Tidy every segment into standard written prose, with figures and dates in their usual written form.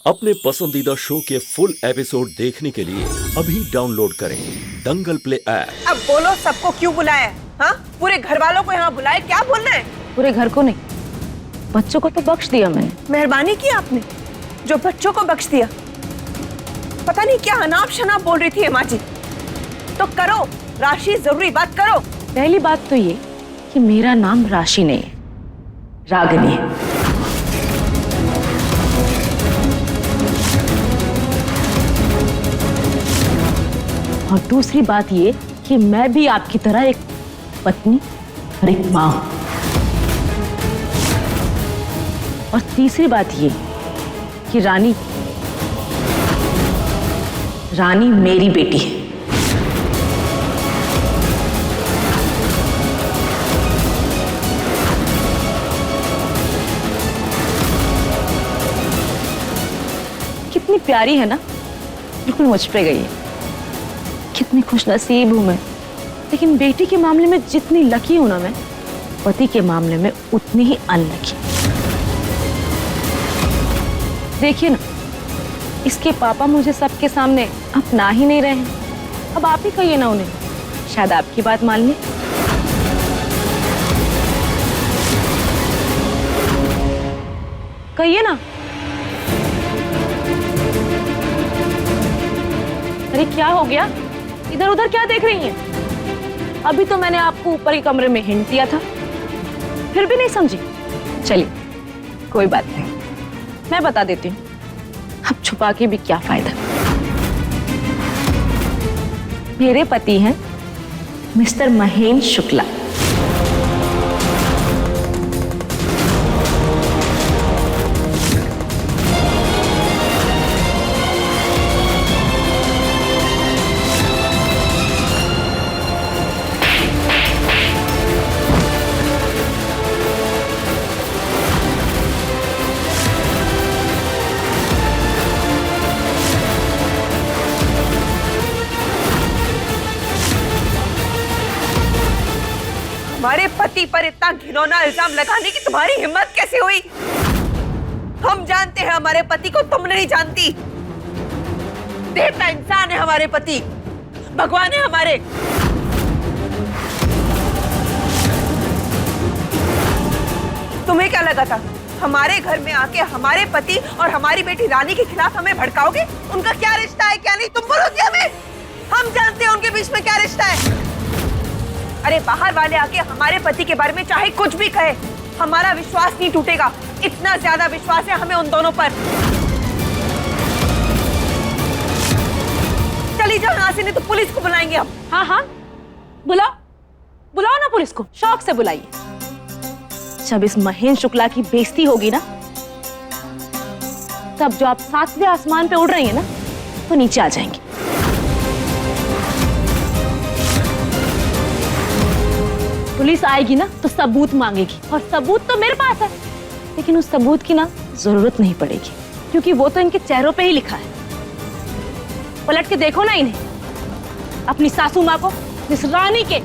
अपने पसंदीदा शो के फुल एपिसोड देखने के लिए अभी डाउनलोड करें दंगल प्ले ऐप। अब बोलो, सबको क्यों बुलाया? हाँ, पूरे घर वालों को यहाँ बुलाए, क्या बोलना है? पूरे घर को नहीं, बच्चों को तो बख्श दिया मैंने। मेहरबानी की आपने, जो बच्चों को बख्श दिया। पता नहीं क्या अनाप शनाप बोल रही थी माँ जी। तो करो राशि, जरूरी बात करो। पहली बात तो ये कि मेरा नाम राशि नहीं है, रागिनी है। और दूसरी बात ये कि मैं भी आपकी तरह एक पत्नी और एक माँ हूं। और तीसरी बात ये कि रानी मेरी बेटी है। कितनी प्यारी है ना, बिल्कुल मुझ पे गई है। कितनी खुशनसीब हूं मैं। लेकिन बेटी के मामले में जितनी लकी हूं ना मैं, पति के मामले में उतनी ही अनलकी। देखिए ना, इसके पापा मुझे सबके सामने अपना ही नहीं रहे हैं। अब आप ही कहिए ना उन्हें, शायद आपकी बात मान ले। कहिए ना। अरे क्या हो गया, इधर उधर क्या देख रही हैं? अभी तो मैंने आपको ऊपर के कमरे में हिंट दिया था, फिर भी नहीं समझी। चलिए कोई बात नहीं, मैं बता देती हूँ। अब छुपा के भी क्या फायदा। मेरे पति हैं मिस्टर महेंद्र शुक्ला। हमारे पति पर इतना घिनौना इल्जाम लगाने की तुम्हारी हिम्मत कैसे हुई? हम जानते हैं हमारे पति को, तुम नहीं जानती। देवता इंसान है हमारे पति, भगवान है हमारे। तुम्हें क्या लगा था हमारे घर में आके हमारे पति और हमारी बेटी रानी के खिलाफ हमें भड़काओगे? उनका क्या रिश्ता है क्या नहीं तुम बोलोगे हमें? हम जानते हैं उनके बीच में क्या रिश्ता है। अरे बाहर वाले आके हमारे पति के बारे में चाहे कुछ भी कहे, हमारा विश्वास नहीं टूटेगा। इतना ज्यादा विश्वास है हमें उन दोनों पर। चली जाओ यहाँ से, नहीं तो पुलिस को बुलाएंगे हम। हाँ हाँ, बुलाओ ना पुलिस को, शौक से बुलाइए। जब इस महेंद्र शुक्ला की बेइज्जती होगी ना, तब जो आप सातवें आसमान पे उड़ रही है ना, वो नीचे आ जाएंगे। पुलिस आएगी ना तो सबूत मांगेगी, और सबूत तो मेरे पास है। लेकिन उस सबूत की ना जरूरत नहीं पड़ेगी, क्योंकि वो तो इनके चेहरों पे ही लिखा है। पलट के देखो ना इन्हें, अपनी सासू माँ को, इस रानी के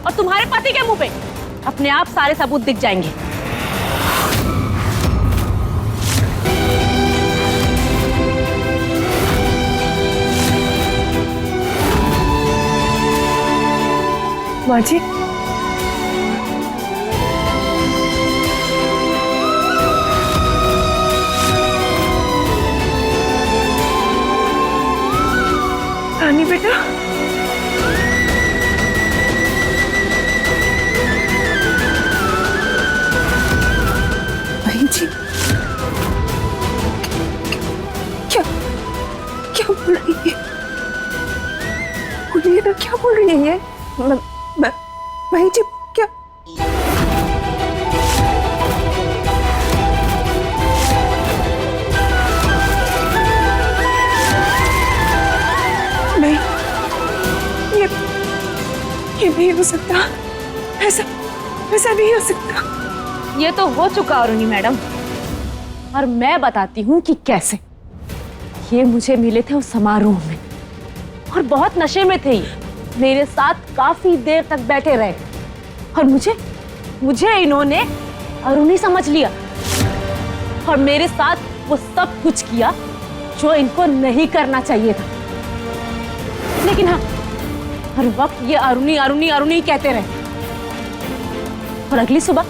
और तुम्हारे पति के मुंह पे अपने आप सारे सबूत दिख जाएंगे। माँ जी, रानी बेटा, बहन जी, क्या क्या बोल रही है? बोलिए ना, क्या बोल रही है? बहन जी, क्या? नहीं, ये नहीं हो सकता। ऐसा नहीं हो सकता। ये तो हो चुका अरुणी मैडम, और मैं बताती हूँ कि कैसे। ये मुझे मिले थे उस समारोह में, और बहुत नशे में थे। ये मेरे साथ काफी देर तक बैठे रहे, और मुझे इन्होंने अरुणी समझ लिया, और मेरे साथ वो सब कुछ किया जो इनको नहीं करना चाहिए था। लेकिन हाँ, हर वक्त ये अरुणी अरुणी अरुणी कहते रहे। और अगली सुबह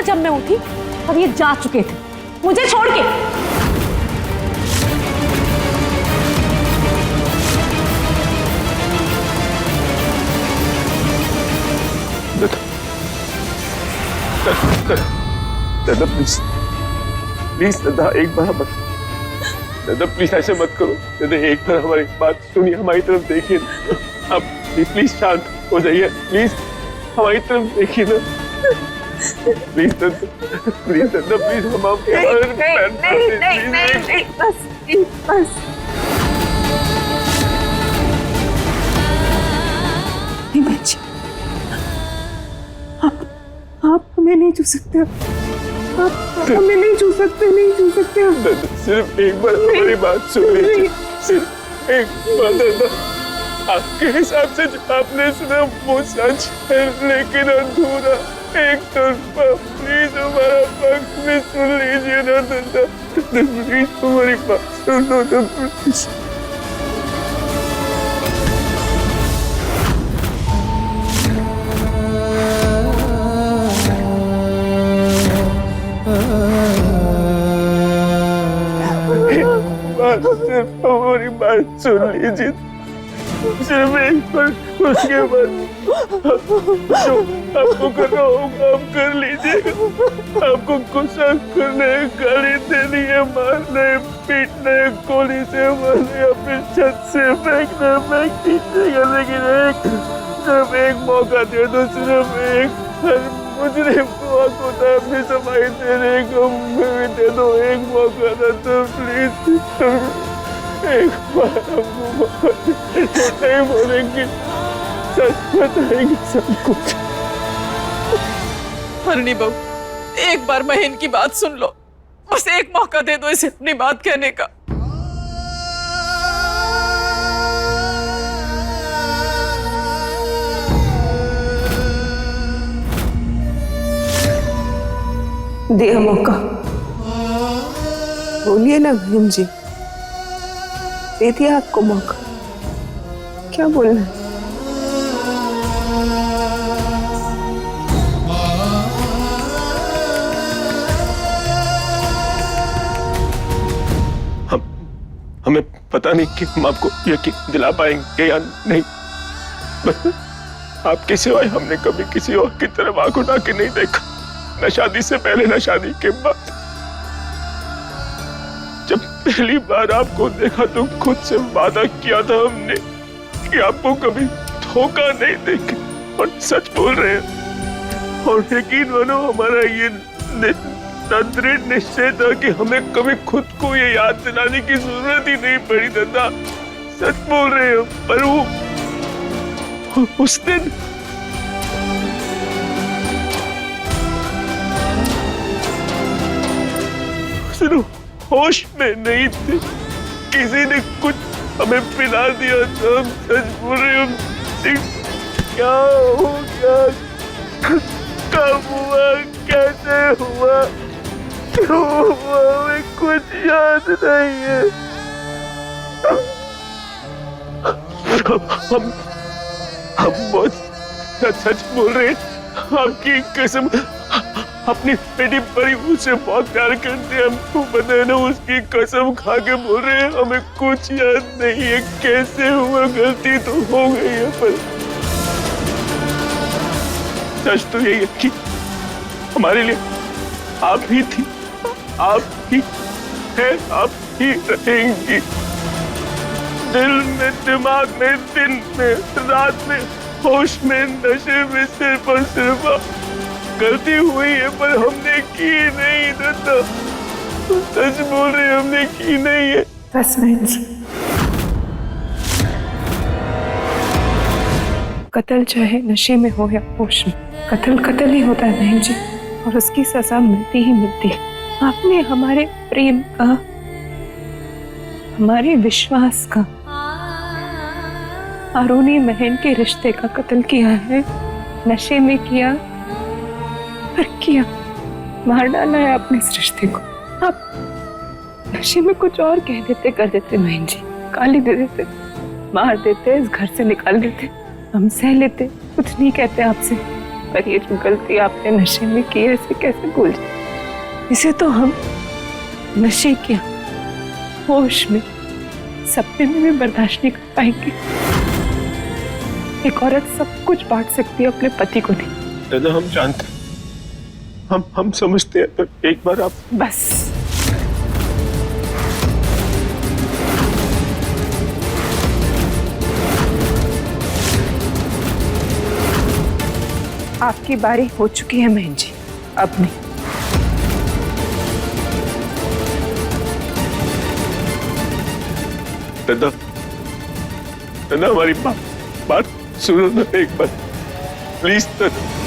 जब मैं उठी तब ये जा चुके थे मुझे छोड़ के। दादा प्लीज दादा, एक बार मत, दादा प्लीज ऐसे मत करो दादा, एक बार हमारी बात सुनिए, हमारी तरफ देखिए। आप प्लीज शांत हो जाइए, प्लीज हमारी तरफ देखिए ना, प्लीज दादा, प्लीज दादा, प्लीज हम आपके नहीं, बस हिमांशी, आप हमें नहीं छू सकते, आप हमें नहीं छू सकते। दादा सिर्फ एक बार हमारी बात सुन लीजिए, सिर्फ एक बार दादा। आपके हिसाब से जो आपने सुना वो सच है, लेकिन अधूरा, एक तरफा। प्लीज हमारा पक्ष में सुन लीजिए ना दादा, प्लीज हमारी बात सुनो ना प्लीज। सिर्फ हमारी बात सुन लीजिए, सिर्फ एक बार, उसके बाद जो आपको करना होगा आप कर लीजिएगा। आपको गुस्सा करने, गाली देनी है, मारने, पीटने, गोली से मारने या फिर छत से फेंकना, फेंक दीजिएगा, लेकिन सिर्फ एक मौका दे दो, सिर्फ एक। मुझे खुदा अपनी सफाई देने को दे दो, एक मौका दे दो प्लीज, एक बार हमको मौका नहीं बोलेंगे, सच बताएंगे सब कुछ। अरुणी बहू, एक बार बहन की बात सुन लो, बस एक मौका दे दो इसे अपनी बात कहने का। दिया मौका, बोलिए ना बहन जी, दे दिया आपको मौका, क्या बोलना है? हमें पता नहीं कि हम आपको यकीन दिला पाएंगे या नहीं, आपके सिवाय हमने कभी किसी और की तरफ आंख उठा के नहीं देखा, न शादी से पहले न शादी के बाद। जब पहली बार आपको देखा तो खुद से वादा किया था हमने कि आपको कभी धोखा नहीं देंगे, और सच बोल रहे हैं। और यकीन मानो हमारा ये दृढ़ निश्चय था कि हमें कभी खुद को ये याद दिलाने की जरूरत ही नहीं पड़ी दादा, सच बोल रहे हैं। पर वो उस दिन होश में नहीं थे, किसी ने कुछ हमें पिला दिया था, हम सच बोल रहे हैं। क्या हो गया, कब हुआ, कैसे हुआ, क्यों हुआ, हमें कुछ याद नहीं है। हम बहुत सच बोल रहे हैं, आपकी कसम, अपनी बेटी परी से बहुत प्यार करते हैं, हमको पता ना, उसकी कसम खा के बोल रहे हैं हमें कुछ याद नहीं है, कैसे हुआ, गलती तो हो गई है, पर सच तो यही है कि हमारे लिए आप ही थी, आप ही है, आप ही रहेंगी, दिल में, दिमाग में, दिन में, रात में, होश में, नशे में, सिर्फ और सिर्फ आप। गलती हुई है पर हमने की नहीं दादा, सच बोल रहे, हमने की नहीं है। बस बहन जी, कत्ल चाहे नशे में हो या होश में, कत्ल ही होता है बहन जी, और उसकी सजा मिलती ही मिलती है। आपने हमारे प्रेम का, हमारे विश्वास का, अरुणी महन के रिश्ते का कत्ल किया है, नशे में किया, पर किया, मार डाला है आपने इस रिश्ते को। आप नशे में कुछ और कह देते कर देते बहन जी, गाली दे देते, मार देते, इस घर से निकाल देते, हम सह लेते, कुछ नहीं कहते आपसे। पर ये जो गलती आपने नशे में की है इसे कैसे भूल जाए? इसे तो हम नशे के होश में सपने में भी बर्दाश्त नहीं कर पाएंगे। एक औरत सब कुछ बांट सकती है, अपने पति को नहीं। दादा हम जानते हैं, हम समझते हैं, पर एक बार आप बस आपकी बारी हो चुकी है बहन जी, अब नहीं। दादा दादा हमारी बात सुनो ना एक बार प्लीज दादा।